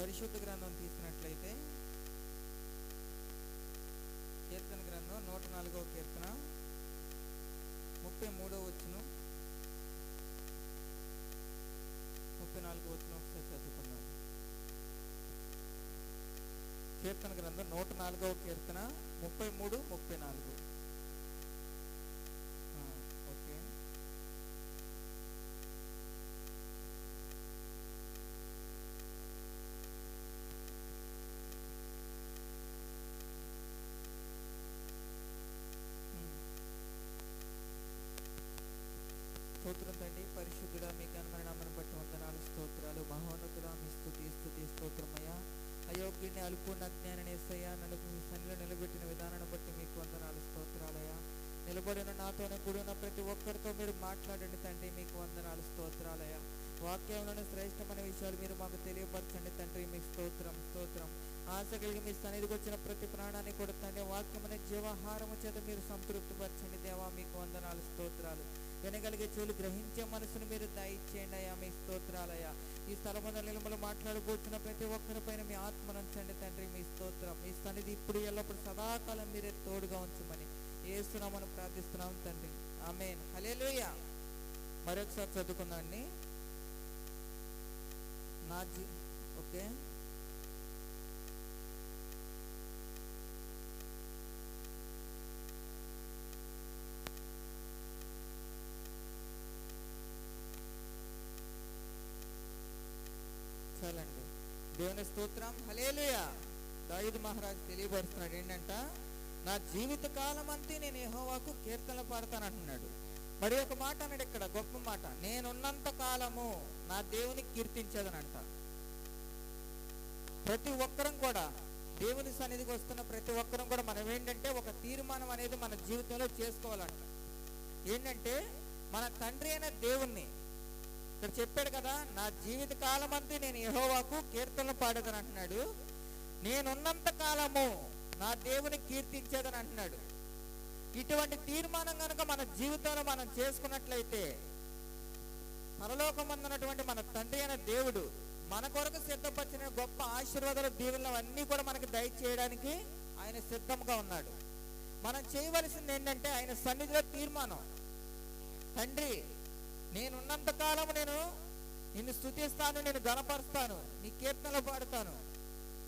పరిశుద్ధ గ్రంథం తీసినట్లయితే కీర్తన గ్రంథం 104వ కీర్తన 33వ వచనం 34వ వచనం ఒకసారి చదువుకుందాం. కీర్తన గ్రంథం 104వ కీర్తన 33, 34. ఓకే. స్తోత్రం తండ్రి, పరిశుద్ధుడా, మీ ఘనమైన నామమును బట్టి వందనాలు, స్తోత్రాలు. మహోన్నతుడా, మీ స్తుతి స్తోత్రమయ్యా. అయోగ్యుని అల్పున్న జ్ఞానాన్ని యేసయ్యా మీ సన్నిధిలో నిలబెట్టిన విధానాన్ని బట్టి మీకు వందనాలు, స్తోత్రాలయ్యా. నిలబడిన నాతోనే కూడిన ప్రతి ఒక్కరితో మీరు మాట్లాడండి తండ్రి, మీకు వందనాలు, స్తోత్రాలయ్యా. వాక్యంలోని శ్రేష్టమైన విషయాలు మీరు మాకు తెలియపరచండి తండ్రి, మీకు స్తోత్రం. ఆశ కలిగి మీ సన్నిధికి వచ్చిన ప్రతి ప్రాణాన్ని కూడా తండ్రి వాక్యం అనే జీవాహారము చేత మీరు సంతృప్తిపరచండి దేవా, మీకు వందనాలు, స్తోత్రాలు. వినగలిగే చెవులు, గ్రహించే మనసును మీరు దయచేయండి అయ్యా, మీ స్తోత్రాలయ్యా. ఈ స్థలమున నిలబడి మాట్లాడబోతున్న ప్రతి ఒక్కరి పైన మీ ఆత్మను ఉంచండి తండ్రి, మీ స్తోత్రం. మీ సన్నిధి ఇప్పుడు ఎల్లప్పుడు సదాకాలం మీరే తోడుగా ఉంచమని యేసునామమున ప్రార్థిస్తున్నాం తండ్రి, ఆమేన్. హల్లెలూయా. మరొకసారి చదువుకుందాండి. ఓకే. చాలండి. దేవుని స్తోత్రం. హల్లెలూయా. దావీదు మహారాజు తెలియపరుస్తున్నాడు ఏంటంట, నా జీవిత కాలం అంతే నేను యెహోవాకు కీర్తనలు పాడతాను అంటున్నాడు. మరి ఒక మాట అన్నాడు ఇక్కడ, గొప్ప మాట, నేనున్నంత కాలము నా దేవుని కీర్తించేదనంట. ప్రతి ఒక్కరం కూడా దేవుని సన్నిధికి వస్తున్న ప్రతి ఒక్కరం కూడా మనం ఏంటంటే ఒక తీర్మానం అనేది మన జీవితంలో చేసుకోవాలంట. ఏంటంటే మన తండ్రి అయిన దేవుణ్ణి ఇక్కడ చెప్పాడు కదా, నా జీవిత కాలం అంతా నేను యెహోవాకు కీర్తనలు పాడేదని అంటున్నాడు. నేనున్నంత కాలము నా దేవుని కీర్తించేదని అంటున్నాడు. ఇటువంటి తీర్మానం కనుక మన జీవితంలో మనం చేసుకున్నట్లయితే పరలోకమందున్నటువంటి మన తండ్రి అయిన దేవుడు మన కొరకు సిద్ధపరిచిన గొప్ప ఆశీర్వాదాలు, దీవెనలు అన్నీ కూడా మనకి దయచేయడానికి ఆయన సిద్ధంగా ఉన్నాడు. మనం చేయవలసింది ఏంటంటే ఆయన సన్నిధిలో తీర్మానం, తండ్రి నేనున్నంత కాలము నేను నిన్ను స్తుతిస్తాను, నేను ఘనపరుస్తాను, నీ కీర్తనలు పాడుతాను,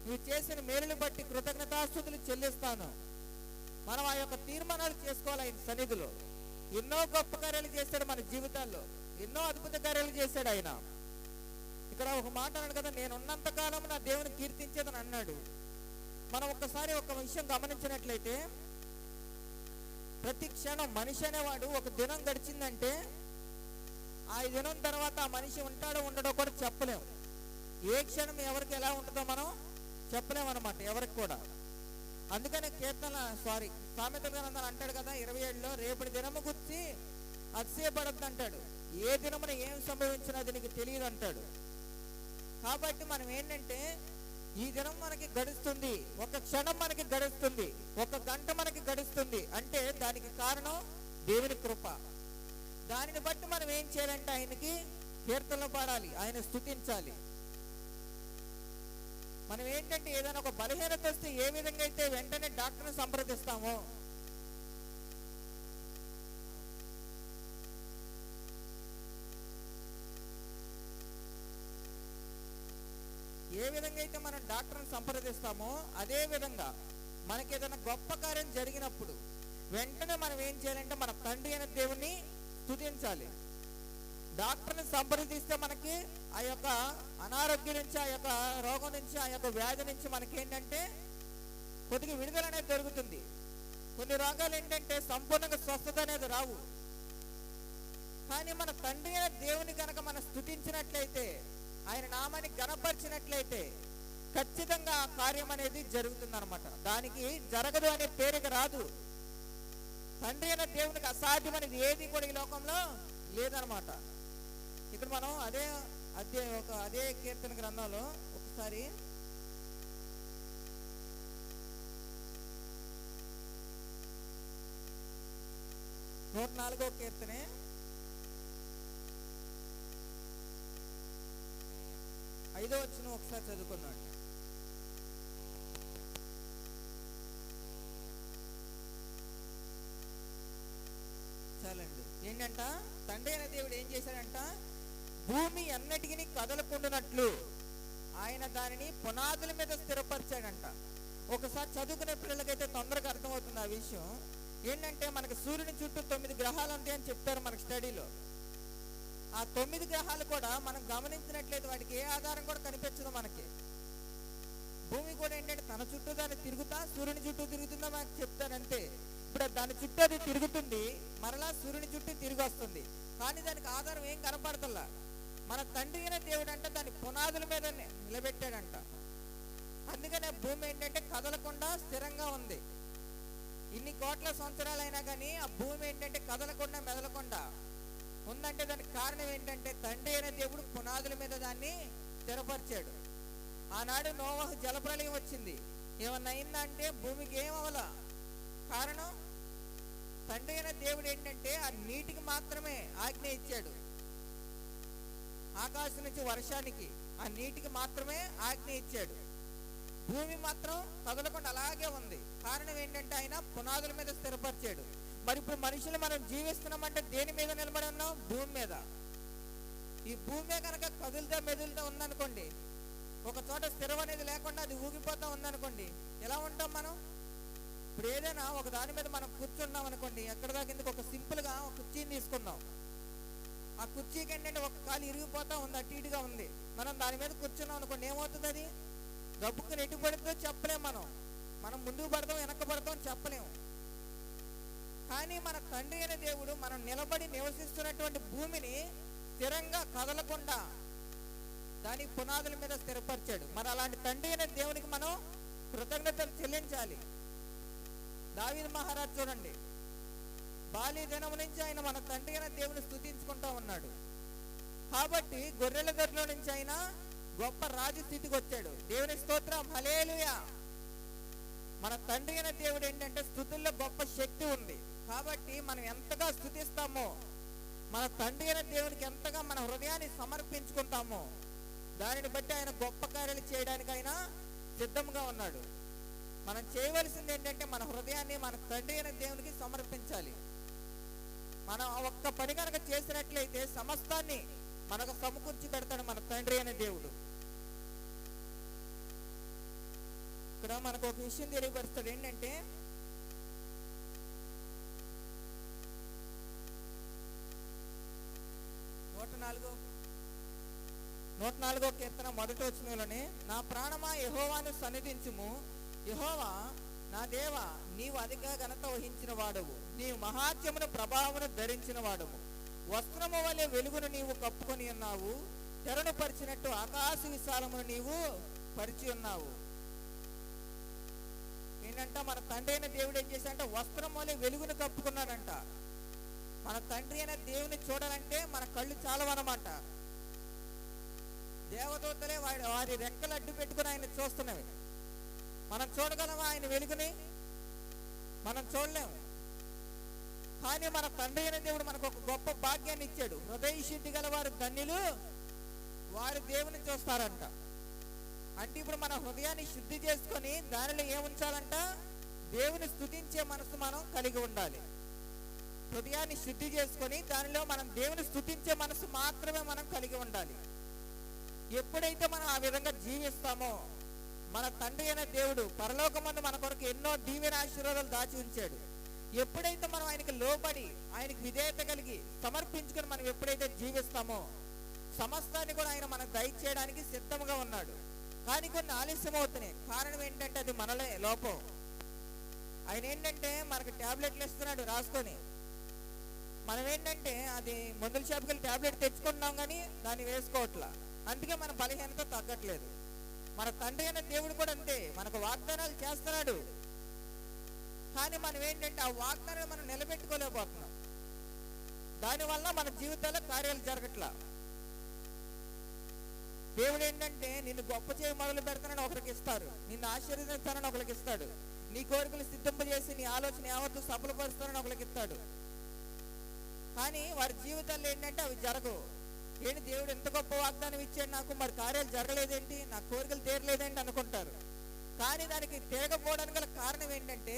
నువ్వు చేసిన మేలుని బట్టి కృతజ్ఞతాస్తుతులు చెల్లిస్తాను. మనం ఆ యొక్క తీర్మానాలు చేసుకోవాలి ఆయన సన్నిధిలో. ఎన్నో గొప్ప కార్యాలు చేశాడు మన జీవితాల్లో, ఎన్నో అద్భుత కార్యాలు చేశాడు ఆయన. ఇక్కడ ఒక మాట అన్నాడు కదా, నేనున్నంత కాలం నా దేవుని కీర్తించేదని అన్నాడు. మనం ఒక్కసారి ఒక విషయం గమనించినట్లయితే ప్రతి క్షణం మనిషి అనేవాడు ఒక దినం గడిచిందంటే ఆ దినం తర్వాత ఆ మనిషి ఉంటాడో ఉండడో కూడా చెప్పలేము. ఏ క్షణం ఎవరికి ఎలా ఉంటుందో మనం చెప్పలేమన్నమాట, ఎవరికి కూడా. అందుకనే సామెతల గ్రంథం అంటాడు కదా 27లో, రేపటి దినము గురించి అతిశయపడద్దు అంటాడు. ఏ దినమున ఏం సంభవించినా అది నీకు తెలియదు అంటాడు. కాబట్టి మనం ఏంటంటే ఈ దినం మనకి గడుస్తుంది, ఒక క్షణం మనకి గడుస్తుంది, ఒక గంట మనకి గడుస్తుంది అంటే దానికి కారణం దేవుని కృప. దానిని బట్టి మనం ఏం చేయాలంటే ఆయనకి కీర్తనలు పాడాలి, ఆయన స్తుతించాలి. మనం ఏంటంటే ఏదైనా ఒక బలహీనత వస్తే ఏ విధంగా అయితే వెంటనే డాక్టర్ని సంప్రదిస్తామో, ఏ విధంగా అయితే మనం డాక్టర్ని సంప్రదిస్తామో అదే విధంగా మనకి ఏదైనా గొప్ప కార్యం జరిగినప్పుడు వెంటనే మనం ఏం చేయాలంటే మన తండ్రి అయిన దేవుణ్ణి స్తుతించాలి. డాక్టర్ని సంప్రదిస్తే మనకి ఆ యొక్క అనారోగ్యం నుంచి, ఆ యొక్క రోగం నుంచి, ఆ యొక్క వ్యాధి నుంచి మనకి ఏంటంటే కొద్దిగా విడుదల అనేది దొరుకుతుంది. కొన్ని రోగాలు ఏంటంటే సంపూర్ణంగా స్వస్థత అనేది రావు. కానీ మన తండ్రి అయిన దేవుని కనుక మనం స్తుతించినట్లయితే, ఆయన నామాన్ని ఘనపరిచినట్లయితే ఖచ్చితంగా ఆ కార్యం అనేది జరుగుతుంది అనమాట. దానికి జరగదు అనే పేరుకి రాదు. తండ్రి అయిన దేవునికి అసాధ్యం అనేది ఏది కూడా ఈ లోకంలో లేదనమాట. ఇక్కడ మనం అదే కీర్తన గ్రంథంలో ఒకసారి 104వ కీర్తనే 5 5వ వచనం ఒకసారి చదువుకున్నాడు. చాలండి. ఏంటంట, తండ్రి అయిన దేవుడు ఏం చేశాడంట, భూమి అన్నిటికీ కదలకుండానట్లు ఆయన దానిని పునాదుల మీద స్థిరపరిచాడంట. ఒకసారి చదువుకునే పిల్లలకైతే తొందరగా అర్థమవుతుంది ఆ విషయం. ఏంటంటే మనకు సూర్యుని చుట్టూ 9 గ్రహాలు ఉంటాయని చెప్తారు మనకు స్టడీలో. ఆ 9 గ్రహాలు కూడా మనం గమనించినట్లయితే వాటికి ఏ ఆధారం కూడా కనిపించదు మనకి. భూమి కూడా ఏంటంటే తన చుట్టూ దాన్ని తిరుగుతా సూర్యుని చుట్టూ తిరుగుతుందా మనకు చెప్తారంతే. ఇప్పుడు దాని చుట్టూ అది తిరుగుతుంది, మరలా సూర్యుని చుట్టూ తిరిగి వస్తుంది, కానీ దానికి ఆధారం ఏం కనపడతల్లా. మన తండ్రి అయిన దేవుడు అంటే దాని పునాదుల మీద నిలబెట్టాడంట. అందుకనే భూమి ఏంటంటే కదలకుండా స్థిరంగా ఉంది. ఇన్ని కోట్ల సంవత్సరాలైనా కానీ ఆ భూమి ఏంటంటే కదలకుండా మెదలకుండా ఉందంటే దానికి కారణం ఏంటంటే తండ్రి అయిన దేవుడు పునాదుల మీద దాన్ని స్థిరపరిచాడు. ఆనాడు నోవహు జలప్రలయం వచ్చింది, ఏమన్నా అయిందా అంటే భూమికి ఏమవలా. కారణం తండ్రి అయిన దేవుడు ఏంటంటే ఆ నీటికి మాత్రమే ఆజ్ఞ ఇచ్చాడు. ఆకాశం నుంచి వర్షానికి ఆ నీటికి మాత్రమే ఆజ్ఞ ఇచ్చాడు. భూమి మాత్రం కదలకుండా అలాగే ఉంది. కారణం ఏంటంటే ఆయన పునాదుల మీద స్థిరపరిచాడు. మరి ఇప్పుడు మనుషులు మనం జీవిస్తున్నామంటే దేని మీద నిలబడి ఉన్నాం? భూమి మీద. ఈ భూమి కనుక కదులుతా మెదులుతా ఉందనుకోండి, ఒక చోట స్థిరం అనేది లేకుండా అది ఊగిపోతా ఉందనుకోండి, ఎలా ఉంటాం మనం? ఇప్పుడు ఏదైనా ఒక దాని మీద మనం కూర్చున్నాం అనుకోండి, ఎక్కడ దాకా కిందకి ఒక సింపుల్గా ఒక కుర్చీని తీసుకుందాం. ఆ కుర్చీకి ఏంటంటే ఒక కాలు ఇరిగిపోతా ఉంది, అటు ఇటుగా ఉంది. మనం దాని మీద కూర్చున్నాం అనుకోండి, ఏమవుతుంది? అది గబ్బుకుని ఎటు పడుతుందో చెప్పలేము. మనం ముందుకు పడతాం వెనక్కి పడతాం చెప్పలేము. కానీ మన తండ్రి అయిన దేవుడు మనం నిలబడి నివసిస్తున్నటువంటి భూమిని స్థిరంగా కదలకుండా దాని పునాదుల మీద స్థిరపరిచాడు. మరి అలాంటి తండ్రి అయిన దేవునికి మనం కృతజ్ఞతలు చెల్లించాలి. దావీదు మహారాజు చూడండి, బాల్య దినం నుంచి ఆయన మన తండ్రి అయిన దేవుని స్తుతించుకుంటా ఉన్నాడు. కాబట్టి గొర్రెల దొరలో నుంచి ఆయన గొప్ప రాజు స్థితికి వచ్చాడు. దేవుని స్తోత్రం, హల్లెలూయా. మన తండ్రి అయిన దేవుడు ఏంటంటే స్తుతుల్లో గొప్ప శక్తి ఉంది. కాబట్టి మనం ఎంతగా స్తుతిస్తామో, మన తండ్రి అయిన దేవునికి ఎంతగా మన హృదయాన్ని సమర్పించుకుంటామో, దానిని బట్టి ఆయన గొప్ప కార్యాలు చేయడానికి ఆయన సిద్ధంగా ఉన్నాడు. మనం చేయవలసింది ఏంటంటే మన హృదయాన్ని మన తండ్రి అయిన దేవునికి సమర్పించాలి. మనం ఒక్క పని కనుక చేసినట్లయితే సమస్తాన్ని మనకు సమకూర్చి పెడతాడు మన తండ్రి అయిన దేవుడు. ఇక్కడ మనకు ఒక విషయం తెలియపరుస్తాడు. ఏంటంటే 104వ కీర్తన 1వ వచనంలోనే, నా ప్రాణమా యెహోవాను సన్నిధించుము, యెహోవా నా దేవా నీవు అధిక ఘనత వహించిన వాడవు, నీవు మహాత్యమును ప్రభావమును ధరించిన వాడవు, వస్త్రము వలె వెలుగును నీవు కప్పుకొని ఉన్నావు, తెరను పరిచినట్టు ఆకాశ విశాలమును నీవు పరిచి ఉన్నావు. ఏంటంట, మన తండ్రి అయిన దేవుడు ఏం చేశాడంటే వస్త్రం వలె వెలుగును కప్పుకున్నాడంట. మన తండ్రి అయిన దేవుని చూడాలంటే మన కళ్ళు చాలవన్నమాట. దేవదూతలే వారి రెక్కలు అడ్డు పెట్టుకుని ఆయన చూస్తున్నవి. మనం చూడగలమా ఆయన వెలుగుని? మనం చూడలేము. కానీ మన తండ్రి అయిన దేవుడు మనకు ఒక గొప్ప భాగ్యాన్ని ఇచ్చాడు. హృదయ శుద్ధి గల వారు ధన్యులు, వారు దేవుని చూస్తారంట. అంటే ఇప్పుడు మన హృదయాన్ని శుద్ధి చేసుకొని దానిలో ఏముంచాలంట? దేవుని స్తుతించే మనసు మనం కలిగి ఉండాలి. హృదయాన్ని శుద్ధి చేసుకొని దానిలో మనం దేవుని స్తుతించే మనసు మాత్రమే మనం కలిగి ఉండాలి. ఎప్పుడైతే మనం ఆ విధంగా జీవిస్తామో, మన తండ్రి అయిన దేవుడు పరలోకమందు మన కొరకు ఎన్నో దీవెన ఆశీర్వాదాలు దాచి ఉంచాడు. ఎప్పుడైతే మనం ఆయనకి లోబడి ఆయనకి విధేయత కలిగి సమర్పించుకొని మనం ఎప్పుడైతే జీవిస్తామో, సమస్తాన్ని కూడా ఆయన మనకు దయచేయడానికి సిద్ధంగా ఉన్నాడు. కానీ కొన్ని ఆలస్యం అవుతున్నాయి. కారణం ఏంటంటే అది మనలే లోపం. ఆయన ఏంటంటే మనకు ట్యాబ్లెట్లు ఇస్తున్నాడు రాసుకొని, మనం ఏంటంటే అది మందుల షాప్కి వెళ్ళి ట్యాబ్లెట్ తెచ్చుకుంటున్నాం కానీ దాన్ని వేసుకోవట్లా. అందుకే మన బలహీనత తగ్గట్లేదు. మన తండ్రి అయిన దేవుడు కూడా అంతే, మనకు వాగ్దానాలు చేస్తున్నాడు. కానీ మనం ఏంటంటే ఆ వాగ్దానాలు మనం నిలబెట్టుకోలేకపోతున్నాం. దానివల్ల మన జీవితాల్లో కార్యాలు జరగట్లా. దేవుడు ఏంటంటే నిన్ను గొప్ప చేయి మొదలు పెడతానని ఒకరికి ఇస్తారు, నిన్ను ఆశీర్వదిస్తానని ఒకరికి ఇస్తాడు, నీ కోరికలు సిద్ధింపజేసి నీ ఆలోచన యావత్తు సఫలపరుస్తానని ఒకరికి ఇస్తాడు. కానీ వారి జీవితాల్లో ఏంటంటే అవి జరగవు. ఏంటి దేవుడు ఎంత గొప్ప వాగ్దానం ఇచ్చాడు నాకు, మరి కార్యాలు జరగలేదేంటి, నా కోరికలు తీరలేదేంటి అనుకుంటారు. కానీ దానికి తిరగపోవడానికి గల కారణం ఏంటంటే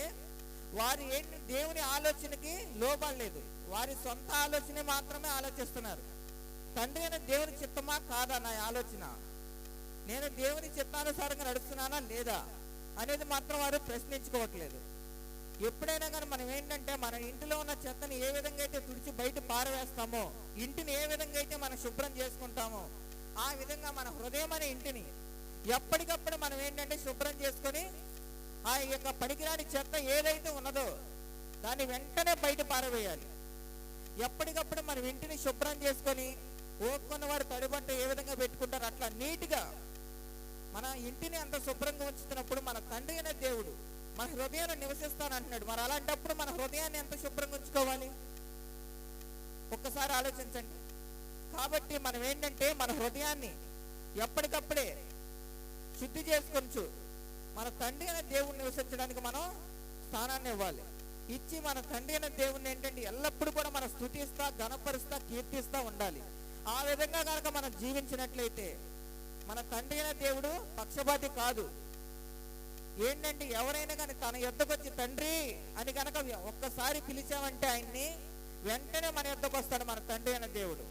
వారు ఏంటి దేవుని ఆలోచనకి లోబడలేదు, వారి సొంత ఆలోచన మాత్రమే ఆలోచిస్తున్నారు. తండ్రి అయిన దేవుని చిత్తమా కాదా నా ఆలోచన, నేను దేవుని చిత్తానుసారంగా నడుస్తున్నానా లేదా అనేది మాత్రం వారు ప్రశ్నించుకోవట్లేదు. ఎప్పుడైనా కానీ మనం ఏంటంటే మన ఇంటిలో ఉన్న చెత్తని ఏ విధంగా అయితే తుడిచి బయట పారవేస్తామో, ఇంటిని ఏ విధంగా అయితే మనం శుభ్రం చేసుకుంటామో, ఆ విధంగా మన హృదయం అనే ఇంటిని ఎప్పటికప్పుడు మనం ఏంటంటే శుభ్రం చేసుకొని ఆ యొక్క పనికిరాని చెత్త ఏదైతే ఉన్నదో దాన్ని వెంటనే బయట పారవేయాలి. ఎప్పటికప్పుడు మనం ఇంటిని శుభ్రం చేసుకొని, ఓక్కున్న వారు తడిబట్ట ఏ విధంగా పెట్టుకుంటారు అట్లా నీట్గా మన ఇంటిని అంత శుభ్రంగా ఉంచుతున్నప్పుడు మన తండ్రి అనే దేవుడు మన హృదయాన్ని నివసిస్తానంటున్నాడు. మరి అలాంటప్పుడు మన హృదయాన్ని ఎంత శుభ్రంగా ఉంచుకోవాలి ఒక్కసారి ఆలోచించండి. కాబట్టి మనం ఏంటంటే మన హృదయాన్ని ఎప్పటికప్పుడే శుద్ధి చేసుకొంచు మన తండ్రి అనే దేవుడిని నివసించడానికి మనం స్థానాన్ని ఇవ్వాలి. ఇచ్చి మన తండ్రి అనే దేవుడిని ఏంటంటే ఎల్లప్పుడూ కూడా మనం స్తుతిస్తా, ఘనపరుస్తా, కీర్తిస్తా ఉండాలి. ఆ విధంగా కనుక మనం జీవించినట్లయితే మన తండ్రి అనే దేవుడు పక్షపాతి కాదు. ఏంటంటే ఎవరైనా కానీ తన యొద్దకు వచ్చి తండ్రి అని కనుక ఒక్కసారి పిలిచామంటే ఆయన్ని వెంటనే మన యొద్దకు వస్తాడు మన తండ్రి అనే దేవుడు.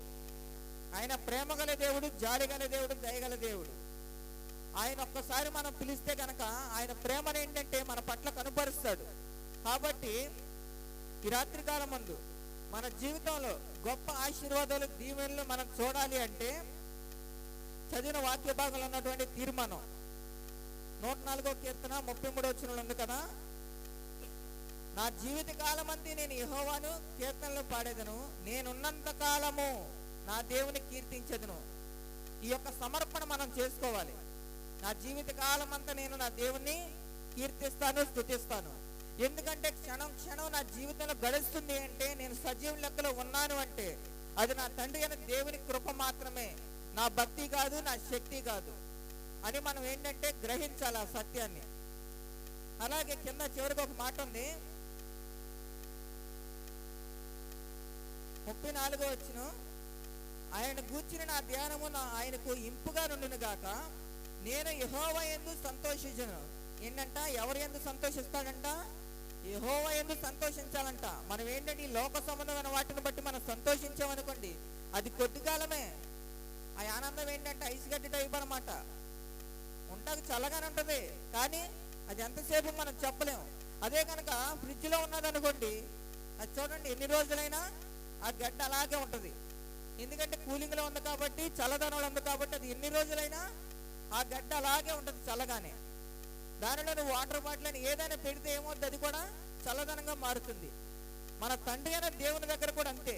ఆయన ప్రేమ గల దేవుడు, జాలి గల దేవుడు, దయగల దేవుడు. ఆయన ఒక్కసారి మనం పిలిస్తే కనుక ఆయన ప్రేమను ఏంటంటే మన పట్ల కనుపరుస్తాడు. కాబట్టి ఈ రాత్రికాలం ముందు మన జీవితంలో గొప్ప ఆశీర్వాదాలు, దీవెనలు మనం చూడాలి అంటే చదివిన వాక్య భాగంలో ఉన్నటువంటి తీర్మానం 104వ కీర్తన 33వ వచనంలో ఉంది కదా, నా జీవిత కాలం అంతా నేను యెహోవాను కీర్తనలు పాడేదను, నేనున్నంత కాలము నా దేవుని కీర్తించెదను. ఈ యొక్క సమర్పణ మనం చేసుకోవాలి. నా జీవిత కాలం అంతా నేను నా దేవుణ్ణి కీర్తిస్తాను, స్తుతిస్తాను. ఎందుకంటే క్షణం క్షణం నా జీవితంలో గడుస్తుంది అంటే, నేను సజీవ లెక్కలో ఉన్నాను అంటే అది నా తండ్రి అయిన దేవుని కృప మాత్రమే, నా భక్తి కాదు, నా శక్తి కాదు అని మనం ఏంటంటే గ్రహించాలి ఆ సత్యాన్ని. అలాగే కింద చివరికి ఒక మాట ఉంది, 34వ వచనం, ఆయన గూర్చిన నా ధ్యానము ఆయనకు ఇంపుగా నుండును గాక, నేను యెహోవా యందు సంతోషించును. ఏంటంట, ఎవరు యందు సంతోషిస్తాడంట? యెహోవా యందు సంతోషించాలంట. మనం ఏంటంటే ఈ లోక సంబంధమైన వాటిని బట్టి మనం సంతోషించామనుకోండి, అది కొద్ది కాలమే. ఆ ఆనందం ఏంటంటే ఐస్ గడ్డి టైప్ అనమాట. ఉంటాకు చల్లగానే ఉంటుంది, కానీ అది ఎంతసేపు మనం చెప్పలేము. అదే కనుక ఫ్రిడ్జ్లో ఉన్నదనుకోండి, అది చూడండి ఎన్ని రోజులైనా ఆ గడ్డ అలాగే ఉంటుంది. ఎందుకంటే కూలింగ్లో ఉంది కాబట్టి, చల్లదనంలో ఉంది కాబట్టి అది ఎన్ని రోజులైనా ఆ గడ్డ అలాగే ఉంటుంది చల్లగానే. దానిలో నువ్వు వాటర్ బాటిల్ అని ఏదైనా పెడితే ఏమవుతుంది, అది కూడా చల్లదనంగా మారుతుంది. మన తండ్రి అయిన దేవుని దగ్గర కూడా అంతే.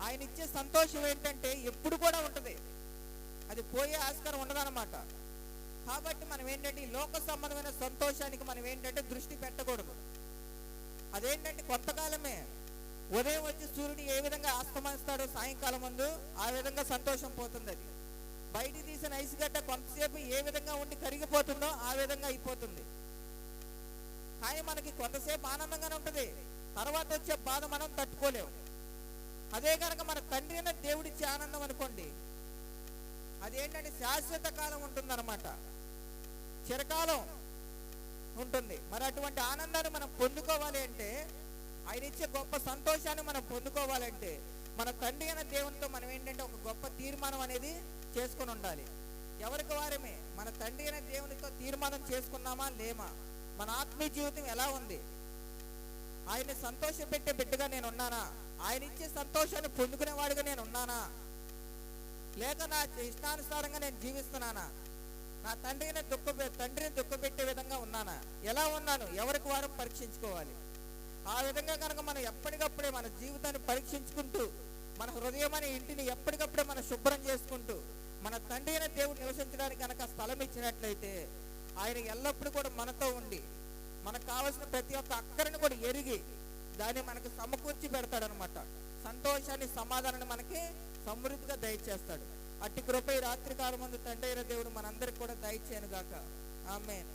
ఆయన ఇచ్చే సంతోషం ఏంటంటే ఎప్పుడు కూడా ఉంటుంది, అది పోయే ఆస్కారం ఉండదన్నమాట. కాబట్టి మనం ఏంటంటే ఈ లోక సంబంధమైన సంతోషానికి మనం ఏంటంటే దృష్టి పెట్టకూడదు. అదేంటంటే కొంతకాలమే. ఉదయం వచ్చి సూర్యుడు ఏ విధంగా అస్తమిస్తాడో సాయంకాలం ముందు ఆ విధంగా సంతోషం పోతుంది. అది బయట తీసిన ఐస్ గడ్డ కొంతసేపు ఏ విధంగా ఉండి కరిగిపోతుందో ఆ విధంగా అయిపోతుంది. కానీ మనకి కొంతసేపు ఆనందంగానే ఉంటుంది, తర్వాత వచ్చే బాధ మనం తట్టుకోలేము. అదే కనుక మన తండ్రి అయిన దేవుడిచ్చే ఆనందం అనుకోండి, అదేంటంటే శాశ్వత కాలం ఉంటుంది అనమాట, చిరకాలం ఉంటుంది. మరి అటువంటి ఆనందాన్ని మనం పొందుకోవాలి అంటే, ఆయన ఇచ్చే గొప్ప సంతోషాన్ని మనం పొందుకోవాలంటే మన తండ్రి అయిన దేవునితో మనం ఏంటంటే ఒక గొప్ప తీర్మానం అనేది చేసుకొని ఉండాలి. ఎవరికి వారమే మన తండ్రి అయిన దేవునితో తీర్మానం చేసుకున్నామా లేమా, మన ఆత్మీయ జీవితం ఎలా ఉంది, ఆయన సంతోష పెట్టే బిడ్డగా నేను ఉన్నానా, ఆయన ఇచ్చే సంతోషాన్ని పొందుకునేవాడిగా నేను ఉన్నానా, లేక నా ఇష్టానుసారంగా నేను జీవిస్తున్నానా, నా తండ్రిని దుఃఖపెట్టే విధంగా ఉన్నానా, ఎలా ఉన్నాను, ఎవరికి వారం పరీక్షించుకోవాలి. ఆ విధంగా కనుక మనం ఎప్పటికప్పుడే మన జీవితాన్ని పరీక్షించుకుంటూ, మన హృదయం అనే ఇంటిని ఎప్పటికప్పుడే మనం శుభ్రం చేసుకుంటూ మన తండ్రి అయిన దేవుడు నివసించడానికి కనుక స్థలం ఇచ్చినట్లయితే, ఆయన ఎల్లప్పుడూ కూడా మనతో ఉండి మనకు కావాల్సిన ప్రతి ఒక్క అక్కరని కూడా ఎరిగి దాన్ని మనకు సమకూర్చి పెడతాడనమాట. సంతోషాన్ని, సమాధానాన్ని మనకి సమృద్ధిగా దయచేస్తాడు. అట్టి కృప ఈ రాత్రి కాలం ముందు తండ్రి అయిన దేవుడు మనందరికి కూడా దయచేయను గాక. ఆమేన్.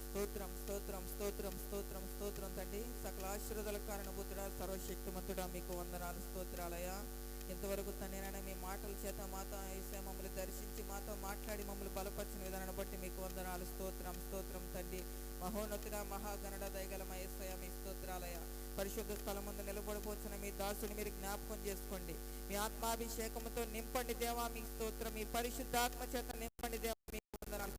స్తోత్రం స్తోత్రం స్తోత్రం స్తోత్రం స్తోత్రం తండ్రి. సకల ఆశీర్వాదాల కారణభూతుడా, సర్వశక్తిమంతుడా, మీకు వందనాలు, స్తోత్రాలయ్యా. ఇంతవరకు తండ్రినైనా మీ మాటల చేత మాతో యేసయ్య మమ్మల్ని దర్శించి మాతో మాట్లాడి మమ్మల్ని బలపరిచిన విధానాన్ని బట్టి మీకు వందనాలు, స్తోత్రం స్తోత్రం తండ్రి. మహోన్నతుడ, మహాగణుడ, దయగలమ యేసయ్య మీ స్తోత్రాలయ్యా. పరిశుద్ధ స్థలం ముందు నిలబడిపోతున్న మీ దాసుని మీరు జ్ఞాపకం చేసుకోండి. మీ ఆత్మాభిషేకంతో నింపండి దేవా, మీ స్తోత్రం. మీ పరిశుద్ధాత్మ చేత నింపండి దేవా, మీకు వందనాలు.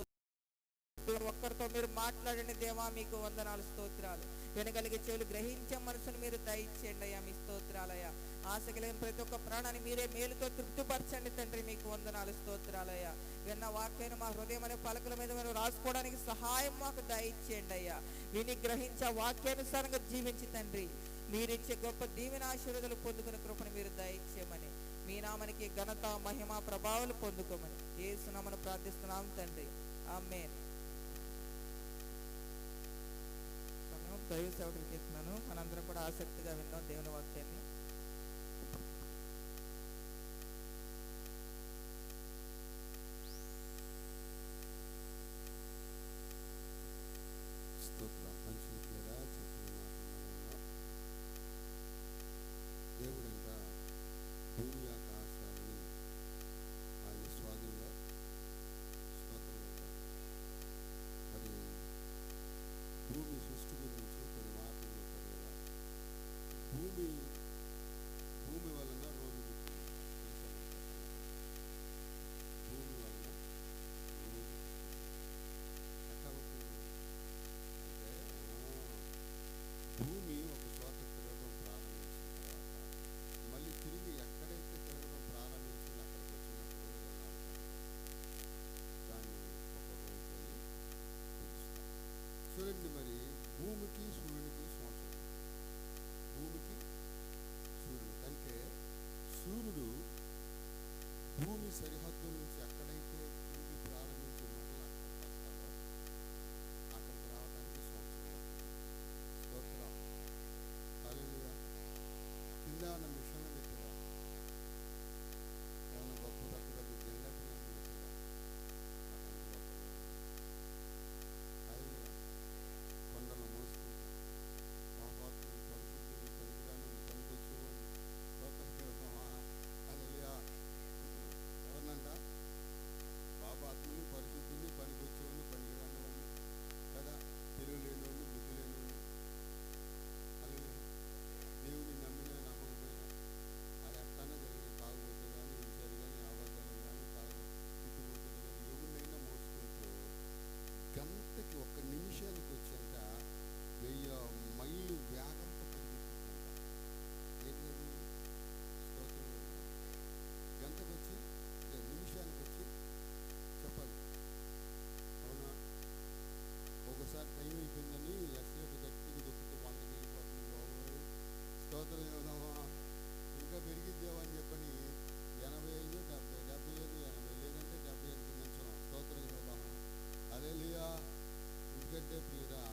ఒక్కరితో మీరు మాట్లాడండి దేవా, మీకు వందనాలు, స్తోత్రాలు. వినగలిగే చెవులు గ్రహించే మనసును మీరు దయచేయండి అయ్యా, మీ స్తోత్రాలయ్యా. ఆశ కలిగిన ప్రతి ఒక్క ప్రాణాన్ని మీరే మేలుతో తృప్తిపరచండి తండ్రి, మీకు వందనాలు, స్తోత్రాలయ్యా. విన్న వాక్యాన్ని మా హృదయం అనే పలకల మీద మీరు రాసుకోవడానికి సహాయం మాకు దయచేయండి అయ్యా. విని గ్రహించే వాక్యానుసారంగా జీవించి తండ్రి, మీరిచ్చే గొప్ప దీవెన ఆశీర్వాదాలు పొందుకునే కృపను మీరు దయచేయమని, మీ నామానికి ఘనత మహిమ ప్రభావాలు పొందుకోమని యేసు నామమున ప్రార్థిస్తున్నాం తండ్రి, ఆమేన్. దైవ సేవకులకి ఇస్తున్నాను. మనందరం కూడా ఆసక్తిగా విందాం దేవుని వాక్యాన్ని. దేవుడంట భూమి ఆకాశాన్ని ఆయన స్వాధీనంలో మరి భూమి సృష్టి గురించి కొన్ని మాటలు చెప్పారు కదా. భూమి వలన రోజు భూమి వలన రోజు ఎట్లా అవుతుంది అంటే భూమి ఒక చోట తిరగడం ప్రారంభించిన తర్వాత మళ్ళీ తిరిగి ఎక్కడైతే తిరగడం ప్రారంభించింది అక్కడికి వచ్చినప్పుడు దాన్ని ఒక రోజు అని పిలుస్తాం. చూడండి, మరి భూమికి సూర్యునికి సంవత్సరం, భూమికి సూర్యుడు అంటే సూర్యుడు భూమి సరిహద్దుల నుంచి ఎక్కడైతే తిరిగి ప్రారంభించి మరలా వస్తాడో అక్కడికి రావడానికి సంవత్సరం. స్తోత్రం, హల్లెలూయా. కింద మిషన్లు పెట్టిరా, ఏమైనా గొప్ప పెద్ద పెద్ద జెండా పిల్లలు పెట్టిరా, కొండలు మోసుకుంటూ పాపాత్ములు పరిశుద్ధులు పనికిరాని పనికొచ్చేవాళ్ళు హల్లెలూయా. ఎవరినంట? పాపాత్ములు పరిశుద్ధులు పనికొచ్చేవాళ్ళు పనికిరాని వాళ్ళు కదా, తెలివి లేని వాళ్ళు బుద్ధి లేని వాళ్ళు. హల్లెలూయా. దేవుని నమ్మినా నమ్మకపోయినా అది అట్లానే జరిగి తాగుబోతులు కానీ విషయాలు కానీ ఆవాదాలు కానీ తిట్టుబోతులు కానీ ఎవరినైనా మోసుకుంటూ గంటకి ఒక్క నిమిషానికి వచ్చేంత 1000 మైళ్ళు వేగంతో పరిగెత్తుతుంట. ఏంటది? స్తోత్రం. గంటకు వచ్చి నిమిషానికి వచ్చి చెప్పాలి, అవునా? ఒకసారి టైం అయిపోయిందని ఎస్ఐకి గట్టిగా దొక్కుతూ 100కి వెళ్ళిపోతుంది. బాబోయ్, స్తోత్రం చెబుదామా, ఇంకా పెరిగిద్దేమా అని చెప్పని 85, 70, 75, 80 లేదంటే 75కి మించడం. స్తోత్రం చెబుదామా, హల్లెలూయా. ఎందుకంటే ప్రియుడా,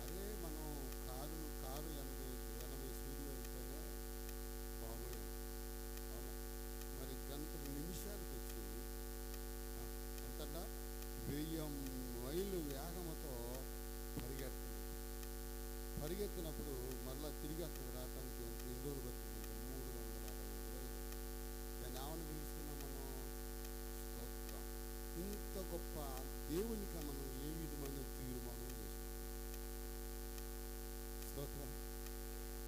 అదే మనం కారు 80 స్పీడ్లో వెళ్తేనే బాబోయ్, అవునా? మరి గంటకు నిమిషానికి వచ్చి ఎంతట 1000 మైళ్ళు వేగంతో పరిగెత్తినప్పుడు మరలా తిరిగి అక్కడికి రావడానికి ఎన్ని రోజులు పడుతుంది? 365 రోజులు. దాన్ని ఏమని పిలుస్తున్నాం మనం? స్తోత్రం. ఇంత గొప్ప దేవునికి మనం ఏ విధమైన తీర్మానం చేస్తాం? స్తోత్రం.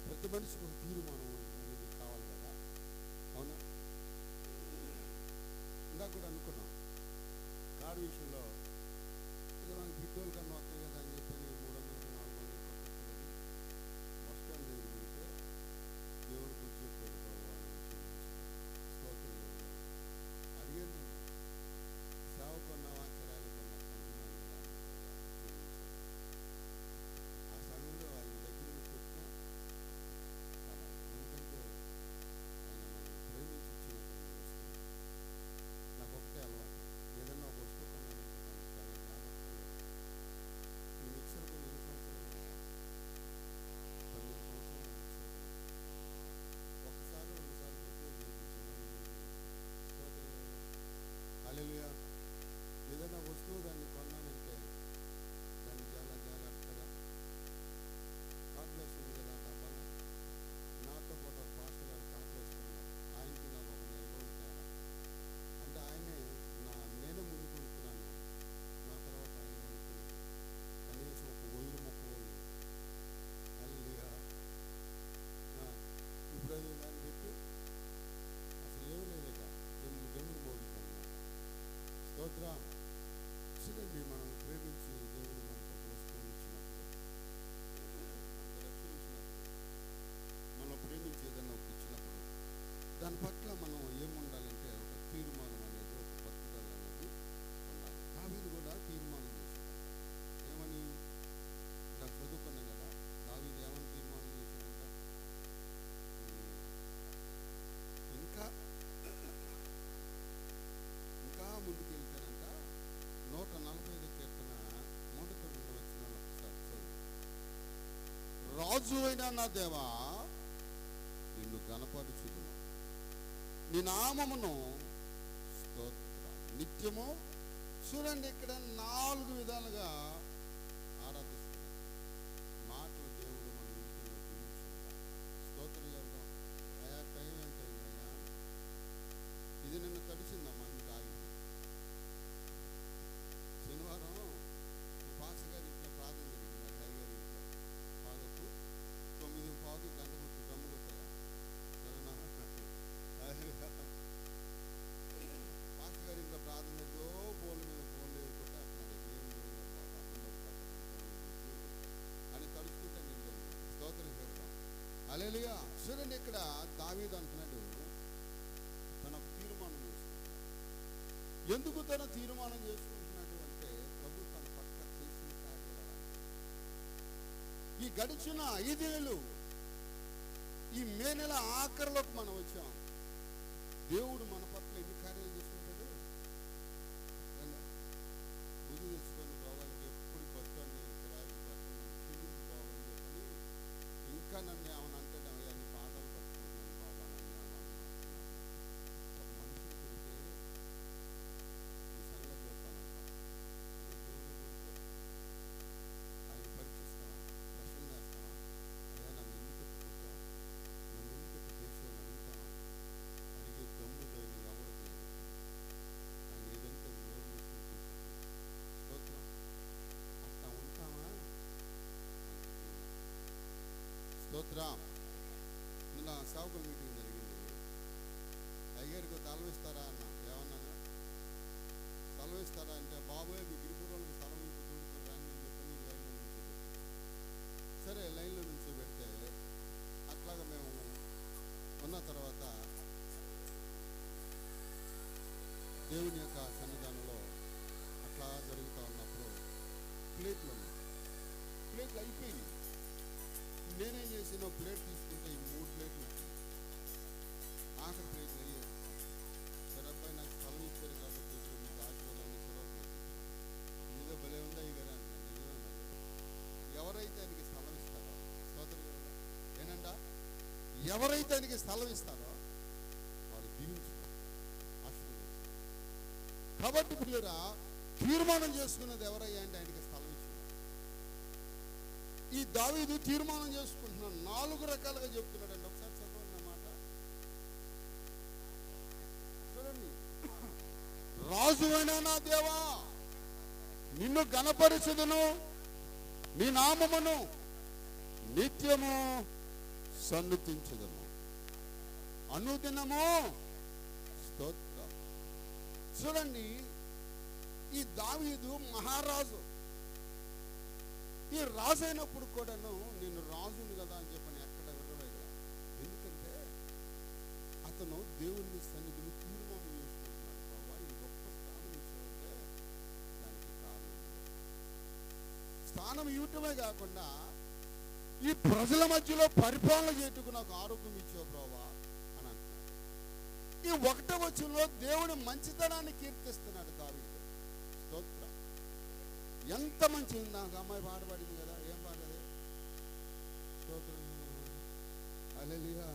ప్రతి మనిషికి ఒక తీర్మానం అనేది కావాలి కదా, అవునా? ఇందాక కూడా అనుకున్నాం కారు విషయంలో, ఇక మనకి పెట్రోల్ కన్నా వస్తాయి కదా అని చెప్పని 300-400 బస్ స్టాండ్ దగ్గర పెడితే దేవుడు కూర్చోపెట్టాడు ప్రభావం. స్తోత్రం. అడిగాను, సేవ కొన్నావా కిరాయిలు కొన్నా ఆ సమయంలో ఆయన దగ్గర పెట్టినా ఎందుకంటే ఆయన మనం ప్రేమించి ఇచ్చినటువంటి వస్తువు. నాకు ఒకటే అలవాటు, ఏదన్నా ఒక వస్తువు కొన్నానంటే రాజు అయిన నా దేవా నిన్ను గణపరచుదును, నీ నామమును స్తోత్రం నిత్యము. చూడండి, ఇక్కడ 4 విధాలుగా ఆరాధిస్తున్నాం. మాటలు దేవుడు మన ఇంటిలో దీవించుకుంటాం. స్తోత్రం చేద్దాం. అయ్యా టైం ఎంత అయిందయ్యా? ఇది నిన్ను తడిసిందమ్మా, అందుకు ఆగింది. శనివారం పాస్ గారి ఇంట్లో ప్రార్థన జరిగింది, మా టై గారి ఇంట్లో. పాదకు 9:15 గంట కొట్టి దమ్ము కొట్టారా? సరేనా? పాస్ గారి ఇంట్లో ప్రార్థన ఏదో పోల మీద ఫోన్లు వేసుకుంటే అని తడుచుకుంటే నేను స్తోత్రం చెప్తాం. హల్లెలూయా. చూడండి, ఇక్కడ దావీదు అంటున్నాడు తన తీర్మానం చేసుకుంటాడు. ఎందుకు తన తీర్మానం చేసుకుంటున్నాడు అంటే ప్రభు తన పట్ల చేసిన కార్యాలు. ఈ గడిచిన 5 ఏళ్ళు, ఈ మే నెల ఆఖరిలోకి మనం వచ్చాం. దేవుడు మన పట్ల ఎన్ని కార్యాలు చేసుకుంటాడు. బుద్ధి తెచ్చుకొని బావాలి, ఎప్పుడు బతాన్ని కిరాయి బావాలి అని ఇంకా నన్ను ఏమని అంటాడు, అవన్నీ పాదాలు పట్టుకుంటున్నాను బాబా నన్ను ఒక మనిషిని పెడితే ఈ సంగతి చెప్తానంట. ఆయన పరీక్షిస్తావా, దర్శనం చేస్తావా, అయ్యా నన్ను ఎందుకు ఎత్తుకుంటావు, నన్ను ఎందుకు ఎత్తు చేసావు అడుగుతావా? అడిగే దమ్ము ధైర్యం ఎవరికి లేదు. ఆయన ఏదంటే నోరు మూసుకొని స్తోత్రం. అట్లా ఉంటామా? స్తోత్రం. నిన్న సేవకుల మీటింగ్ జరిగింది. అయ్యారికి స్థలం ఇస్తారా అన్న. ఏమన్నాను? స్థలం ఇస్తారా అంటే, బాబోయ్ మీ గిరిపురంలో స్థలం ఇప్పుడు దూడుకుని రాని అని చెప్పని లైన్లో నుంచి సరే లైన్లో నుంచి పెడితే అట్లాగా మేము ఉన్న తర్వాత దేవుని యొక్క సన్నిధానంలో అట్లా జరుగుతూ ఉన్నప్పుడు ప్లేట్లు ఉన్నాయి. ప్లేట్లు అయిపోయినాయి. నేనేం చేసిన ప్లేట్ తీసుకుంటే ఈ 3 ప్లేట్లు వచ్చినాయి. ఆఖరి ప్లేట్లు అయ్యాయి. సరే అబ్బాయి నాకు స్థలం ఇచ్చారు కాబట్టి ఇప్పుడు మీకు ఆశీర్వాదాన్ని సెలవు ఇదో భలే ఉందా ఈ గారు అంటున్నాను. నిజమే. ఎవరైతే ఆయనకి స్థలం ఇస్తారో స్తోత్రం ఏనంట, ఎవరైతే ఆయనకి స్థలం ఇస్తారో వారు దీవించుతారు, ఆశీర్వదిస్తారు. కాబట్టి పిల్లరా, తీర్మానం చేసుకున్నది ఎవరయ్యా అంటే ఆయనకి స్థలం ఇచ్చారు. ఈ దావీదు తీర్మానం చేసుకుంటున్నాడు. 4 రకాలుగా చెప్తున్నాడండి. ఒకసారి చదవండి అన్నమాట. చూడండి, రాజు అయినా నా దేవా నిన్ను గణపరచుదును, నీ నామమును నిత్యము సన్నుతించుదును, అనుదినము స్తోత్రం. చూడండి, ఈ దావీదు మహారాజు. ఈ రాజు అయినప్పుడు కూడాను నేను రాజుని కదా అని చెప్పని ఎక్కడ విడవేయగల. ఎందుకంటే అతను దేవుని సన్నిధిని తీర్మానం చేసుకుంటున్నాడు. బాబా ఈ గొప్ప స్థానం ఇచ్చావంటే దానికి కారణం. స్థానం ఇవ్వటమే కాకుండా ఈ ప్రజల మధ్యలో పరిపాలన చేయటకు నాకు ఆరోగ్యం ఇచ్చావు ప్రభా అని అంటున్నాడు. ఈ 1వ వచనంలో దేవుని మంచితనాన్ని కీర్తిస్తున్నాడు దావీదు. స్తోత్రం. ఎంత మంచిది. నాకు అమ్మాయి పాట పాడింది కదా, ఏం పాట అది? స్తోత్రం. హల్లెలూయా.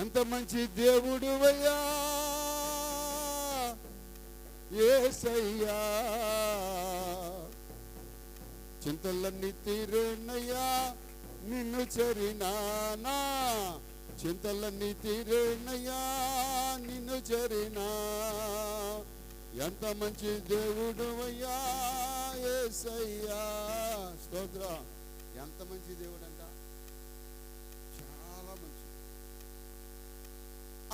ఎంత మంచి దేవుడు అయ్యా యేసయ్యా, చింతలన్నీ తీరేనయ్యా నిన్ను చేరినానా, చింతలన్నీ తీరేనయ్యా నిన్ను చేరినా. ఎంత మంచి దేవుడు అయ్యా యేసయ్యా. స్తోత్రం. ఎంత మంచి దేవుడు అంట, చాలా మంచి.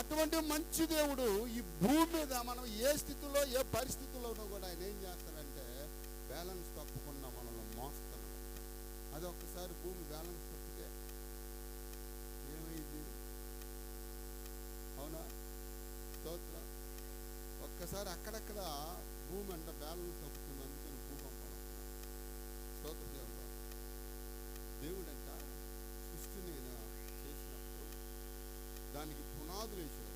అటువంటి మంచి దేవుడు ఈ భూమి మీద మనం ఏ స్థితిలో ఏ పరిస్థితుల్లోనూ కూడా ఆయన ఏం చేస్తారంటే బ్యాలెన్స్ తప్పకుండా మనల్ని మోస్తాడు. అది ఒక్కసారి భూమి బ్యాలెన్స్ తప్పితే ఏమైంది? అవునా? స్తోత్రం. ఒక్కసారి అక్కడక్కడ భూమి అంట బ్యాలెన్స్ తప్పుతుంది. అందుకని భూకంపం. స్తోత్ర దేవుడు. దేవుడంట సృష్టిని చేసినప్పుడు దానికి పునాదులు వేసాడు.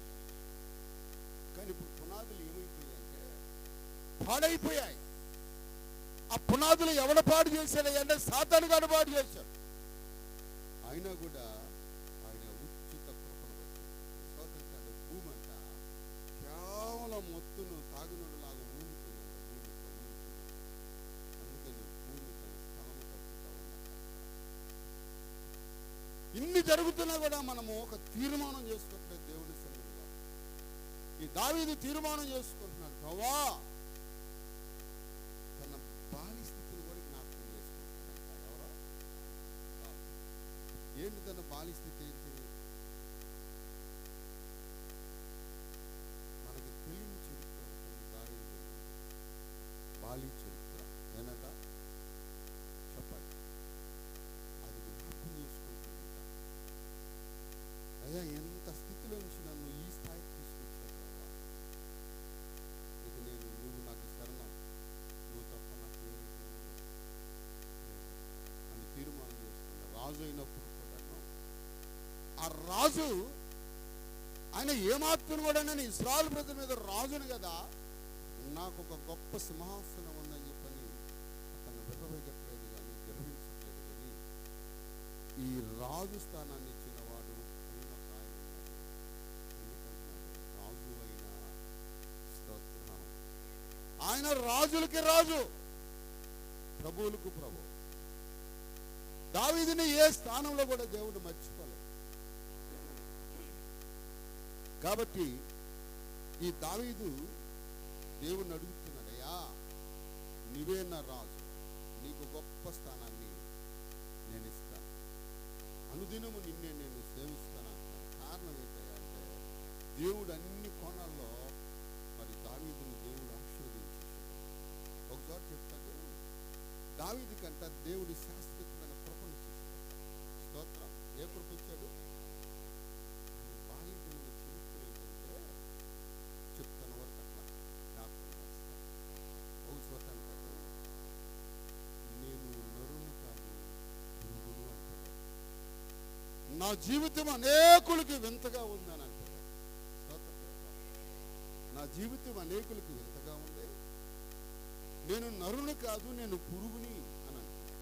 కానీ ఇప్పుడు పునాదులు ఏమైపోయాయంటే పాడైపోయాయి. ఆ పునాదులు ఎవడ పాడు చేశాడు అంటే సాతాను గాడు పాడు చేశాడు. అయినా కూడా ఆయన ఉచిత కృపను బట్టి స్వాతంత్ర భూమి అంతా కేవలం మొత్తును తాగునుడు లాగా ఊగిపోయింది. అందుకని భూమి తన స్థలము తప్పుతా ఉన్నది. ఇన్ని జరుగుతున్నా కూడా మనము ఒక తీర్మానం చేసుకోవట్లేదు దేవుని సన్నిధిలో. ఈ దావీదు తీర్మానం చేసుకుంటున్నాడు, ప్రభువా తన బాల్య స్థితిని కూడా జ్ఞాపకం చేసుకుంటున్నాడు. ఎవరో ఏంటి తన బాల్య స్థితి ఏంటి? మనకి తెలియని చరిత్ర దావీదు బాల్య చరిత్ర ఏనంట చెప్పండి. అది జ్ఞాపకం చేసుకుంటున్నాడు. అయ్యా ఎంత స్థితిలో నుంచి నన్ను ఈ స్థాయికి తీసుకొచ్చావు, ఇక నువ్వు నాకు శరణం, నువ్వు తప్ప నాకు అని తీర్మానం చేసుకున్నా. రాజు అయినప్పుడు కూడా ఆ రాజు ఆయన ఏమాత్రం కూడా నేను ఇశ్రాయేలు ప్రజల మీద రాజును కదా, నాకు ఒక గొప్ప సింహాసనం ఉందని చెప్పని అతను విర్రవేగట్లేదు కానీ గర్వించట్లేదు. కానీ ఈ రాజు స్థానాన్ని ఇచ్చిన వాడు రాజు అయిన స్తోత్రం. ఆయన రాజులకి రాజు, ప్రభువులకు ప్రభు. దావీదుని ఏ స్థానంలో కూడా దేవుడు మర్చిపోలేదు. కాబట్టి ఈ దావీదు దేవుణ్ణి అడుగుతున్నాడయ్యా, నీవే నా రాజు, నీకు గొప్ప స్థానాన్ని నేను ఇస్తాను, అనుదినము నిన్నే నేను సేవిస్తాను అంటాను. కారణం ఏంటయ్యా అంటే దేవుడు అన్ని కోణాల్లో మరి దావీదుని దేవుడు ఆశీర్వదించాడు. ఒకసారి చెప్తాడు, దావీదు కంట దేవుడి శాశ్వతమైన కృపను చేశాడు. స్తోత్రం. ఏ కృప ఇచ్చాడు? బాల్య చరిత్ర ఏంటంటే చెప్తాను వరకు అట్లా జ్ఞాపకం చేస్తాను. ఒక చోట అంటాడు, నేను నరుని కాదు పురుగును అంటాడు. నా జీవితం అనేకులకి వింతగా ఉందని అంటాడు. నా జీవితం అనేకులకు వింతగా ఉంది, నేను నరుని కాదు నేను పురుగుని అని అంటాడు.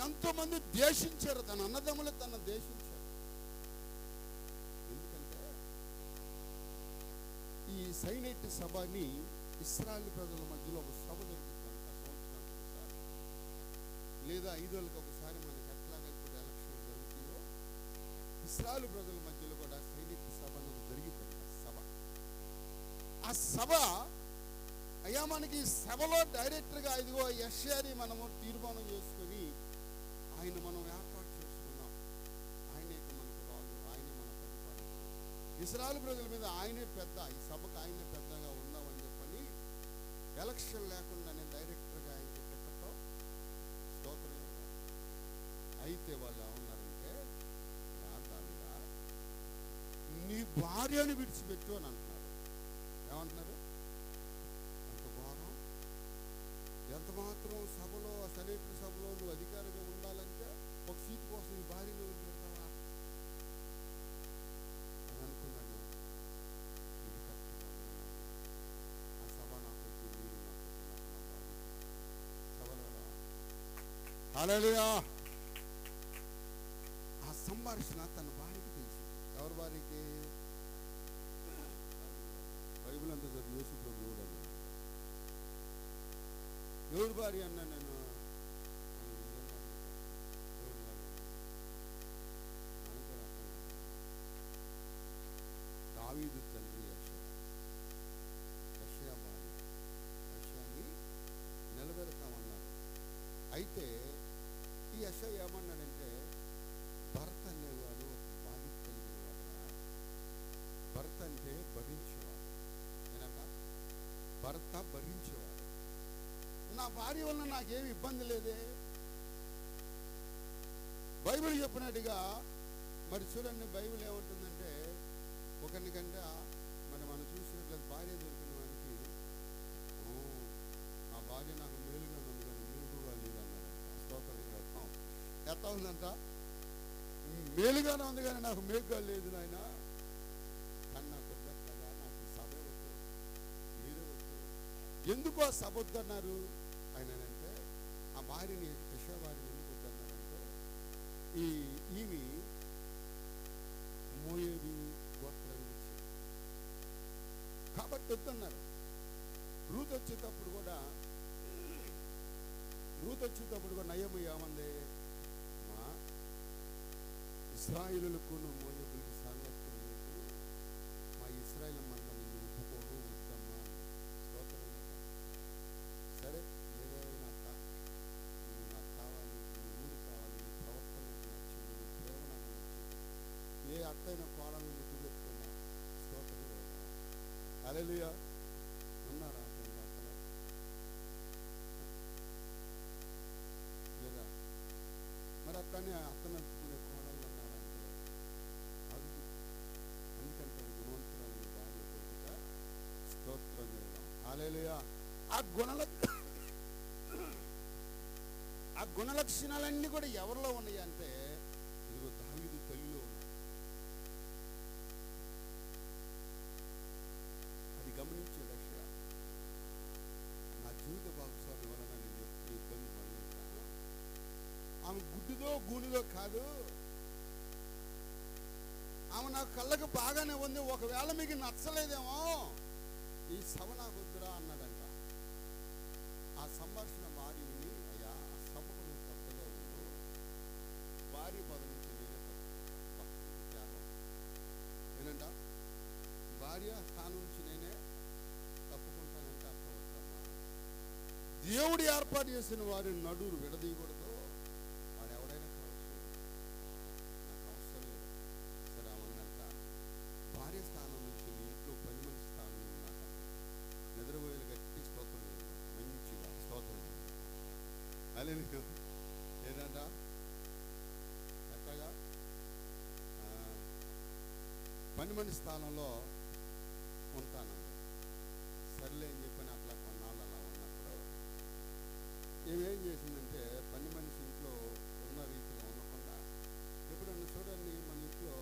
ఎంతోమంది దేశించారు, తన అన్నదమ్ములు తన దేశించారు. ఎందుకంటే ఈ సైనైట్ సభని ఇశ్రాయేలు ప్రజల మధ్యలో ఒక సభ జరుగుతుందంట సంవత్సరానికి ఒకసారి లేదా 5 ఏళ్ళకి ఒకసారి. మనకి ఎట్లాగా ఇప్పుడు ఎలక్షన్ జరుగుతుందో ఇశ్రాయేలు ప్రజల మధ్యలో కూడా సైనిక సభ అనేది జరిగిపోయింది. సభ, ఆ సభ అయ్యా మనకి సభలో డైరెక్టర్గా ఇదిగో యెషయాని మనము తీర్మానం చేసుకొని ఆయన మనం ఏర్పాటు చేసుకున్నాం. ఆయనే మనకు రాజు, ఆయనే మన పరిపాలన, ఇశ్రాయేలు ప్రజల మీద ఆయనే పెద్ద, ఈ సభకు ఆయనే పెద్దగా ఉన్నామని చెప్పని ఎలక్షన్ లేకుండానే డైరెక్టర్గా ఆయన టికెట్తో స్తోత్రం. అయితే వాళ్ళు ఏమన్నారంటే, దావీదా నీ భార్యను విడిచిపెట్టు అని అంటున్నారు. ఏమంటున్నారు? అంత ఘోరం. ఎంత మాత్రం సభలో, సెనేటర్ సభలో నువ్వు అధికారిగా ఉండాలంటే ఒక సీట్ కోసం ఈ భార్యను వదిలిపెడతావా అని అనుకున్నాడు. ఇది కరెక్ట్గా ఆ సభ నాకు మీరు సభలో హల్లెలూయా. ఆ సంభాషణ తన భార్యకి తెలిసి. ఎవరి భార్యకి? బైబిల్ అంతా చదివి యేసు ప్రభు కూడా అన్నాడు. ఎవరి భార్య అన్నా నేను? దావీదు తండ్రి యెషయా భార్య. యెషయాని నిలబెడతామన్నారు. అయితే ఈ యెషయా ఏమన్నాడంటే, భర్త అనేవాడు బాధ్యత కలిగినవాడు. భర్త అంటే భరించేవాడు. ఏనంట? భర్త భరించేవాడు. నా భార్య వల్ల నాకేమి ఇబ్బంది లేదే. బైబిల్ చెప్పినట్టుగా మరి చూడండి, బైబిల్ ఏమంటుందంటే, ఒకరికంటే మరి మనం చూసినట్లయితే భార్య దొరికిన వానికి నా భార్య నాకు మేలుగా ఉంది కానీ మేలుగా లేదన్నాడు. స్తోత్రం. ఎట్లా ఉందంట? మేలుగానే ఉంది కానీ నాకు మేలుగా లేదు నాయన. కానీ నాకు వద్దరు కదా, నాకు సభ వద్దు, మీరే వద్దు. ఎందుకు ఆ సభ వద్దన్నారు ఆయన అంటే, ఆ భార్యని యెషయా భార్యని ఎందుకు వద్దన్నారంటే, ఈ వద్దన్నారు. రూత్ వచ్చేటప్పుడు కూడా నయము ఏమంది, మా ఇశ్రాయేలులకు మోయబులకు సంగతి లేదు, మా ఇశ్రాయేలు మందని ఒప్పుకోను వద్దమ్మా. స్తోత్రం. సరే ఏదైనా నాకు కావాలి, నీ ఊరు కావాలి, నీ ప్రవర్తన నచ్చింది, నీ ప్రేమ నాకు నచ్చింది, ఏ అత్తైన కోడలను ముద్దు పెట్టుకున్నా. స్తోత్రం. హల్లెలూయా. ఉన్నారా లేదా? మరి అట్లనే అత్తను అంటుకునే కోడలు ఉన్నారంటే అది ఎందుకంటే గుణవంతురాలు భార్య దొరుకుట. స్తోత్రం చేద్దాం. హల్లెలూయా. ఆ గుణలక్షణాలన్నీ కూడా ఎవరిలో ఉన్నాయి అంటే ఇదిగో దావీదు తల్లిలో ఉన్నాయి. అది గమనించే లక్ష్య. నా జీవిత భాగస్వామి వలన నేను ఎప్పుడు ఇబ్బంది పడలేను. ఆమె గుడ్డుదో గూనిదో కాదు, ఆమె నాకు కళ్ళకు బాగానే ఉంది, ఒకవేళ మీకు నచ్చలేదేమో ఈ సభ నాకు వద్దురా అన్నాడంట. ఆ సంభాషణ భార్య విని, అయ్యా ఆ సభకు నువ్వు కొత్తగా ఉండు, భార్య పద నుంచి నేనే త్యాగం ఏనంట, భార్య స్థానం నుంచి నేనే తప్పుకుంటానంటే అర్థం వద్దమ్మా. దేవుడు ఏర్పాటు చేసిన వారి నడురు విడదీయకూడదు. వాడు ఎవడైనా కావచ్చు, నాకు అవసరం లేదు. సరే అవన్నంట భార్య స్థానం నుంచి నీ ఇంట్లో పని మనిషి స్థానం ఉన్నాక నిద్రపోయేలు గట్టి స్తోత్రం లేదు, మంచిగా స్తోత్రం అలే ఏదంట ఎక్కగా పని మనిషి స్థానంలో ఉంటాను. సర్లే అని చెప్పని అట్లా కొన్నాళ్ళు అలా ఉన్నప్పుడు ఏమేం చేసిందంటే పని మనిషి ఇంట్లో ఉన్న రీతిలో ఉండకుండా, ఎప్పుడన్నా చూడండి మన ఇంట్లో